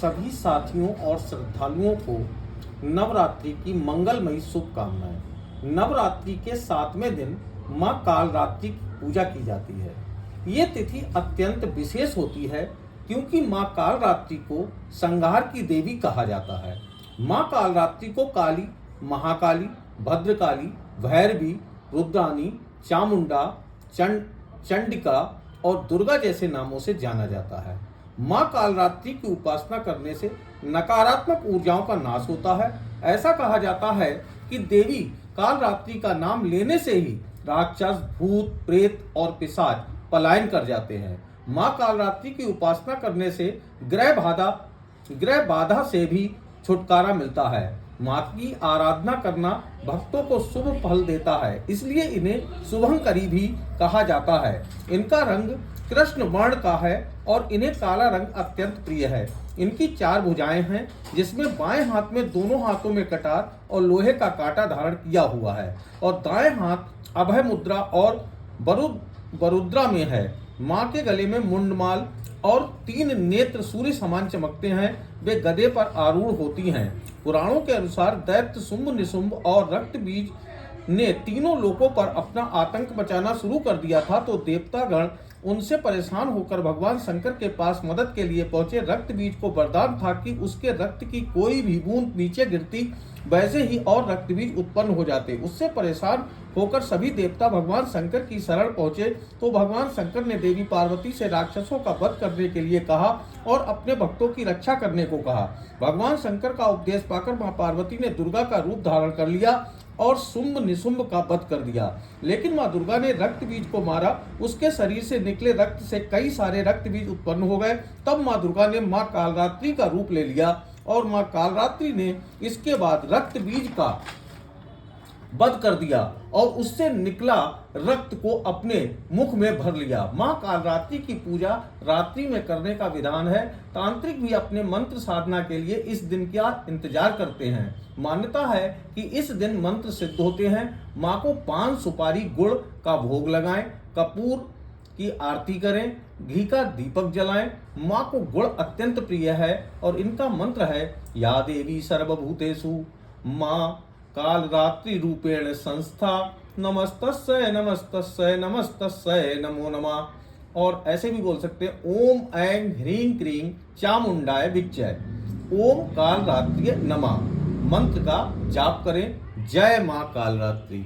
सभी साथियों और श्रद्धालुओं को नवरात्रि की मंगलमयी शुभकामनाएं। नवरात्रि के 7वें दिन मां कालरात्रि की पूजा की जाती है। ये तिथि अत्यंत विशेष होती है क्योंकि मां कालरात्रि को संहार की देवी कहा जाता है। मां कालरात्रि को काली, महाकाली, भद्रकाली, भैरवी, रुद्रानी, चामुंडा, चंडिका और दुर्गा जैसे नामों से जाना जाता है। मां कालरात्रि की उपासना करने से नकारात्मक ऊर्जाओं का नाश होता है। ऐसा कहा जाता है कि देवी कालरात्रि का नाम लेने से ही राक्षस, भूत, प्रेत और पिशाच पलायन कर जाते हैं। मां कालरात्रि की उपासना करने से ग्रह बाधा से भी छुटकारा मिलता है। मां की आराधना करना भक्तों को शुभ फल देता है, इसलिए इन्हें शुभंकरी भी कहा जाता है। इनका रंग कृष्ण वर्ण का है और इन्हें काला रंग अत्यंत प्रिय है। इनकी 4 भुजाएं हैं, जिसमें बाएं हाथ में दोनों हाथों में कटार और लोहे का कांटा धारण किया हुआ है और दाएं हाथ अभय मुद्रा और बरुद्रा में है। मां के गले में मुंडमाल और 3 नेत्र सूर्य समान चमकते हैं। वे गदे पर आरूढ़ होती हैं। पुराणों के अनुसार दैत्य शुंभ, निशुंभ और रक्त बीज ने तीनों लोकों पर अपना आतंक मचाना शुरू कर दिया था, तो देवतागण उनसे परेशान होकर भगवान शंकर के पास मदद के लिए पहुंचे। रक्त बीज को वरदान था कि उसके रक्त की कोई भी बूंद नीचे गिरती वैसे ही और रक्त बीज उत्पन्न हो जाते। उससे परेशान होकर सभी देवता भगवान शंकर की शरण पहुंचे, तो भगवान शंकर ने देवी पार्वती से राक्षसों का वध करने के लिए कहा और अपने भक्तों की रक्षा करने को कहा। भगवान शंकर का उपदेश पाकर मां पार्वती ने दुर्गा का रूप धारण कर लिया और शुंभ निशुंभ का वध कर दिया। लेकिन मां दुर्गा ने रक्त बीज को मारा। उसके शरीर से निकले रक्त से कई सारे रक्त बीज उत्पन्न हो गए। तब मां दुर्गा ने मां कालरात्रि का रूप ले लिया और मां कालरात्रि ने इसके बाद रक्त बीज का वध कर दिया और उससे निकला रक्त को अपने मुख में भर लिया। मां कालरात्रि की पूजा रात्रि में करने का विधान है। तांत्रिक भी अपने मंत्र साधना के लिए इस दिन का इंतजार करते हैं। मान्यता है कि इस दिन मंत्र सिद्ध होते हैं। मां को पान, सुपारी, गुड़ का भोग लगाएं, कपूर की आरती करें, घी का दीपक जलाएं। मां को गुड़ अत्यंत प्रिय है और इनका मंत्र है या देवी सर्वभूतेषु मां कालरात्रि रूपेण संस्था नमस्तस्यै नमस्तस्यै नमस्तस्यै नमो नमः। और ऐसे भी बोल सकते हैं ओम ऐं ह्रीं क्रीं चामुंडाय विच्चय। ओम कालरात्रि नमः मंत्र का जाप करें। जय मां कालरात्रि।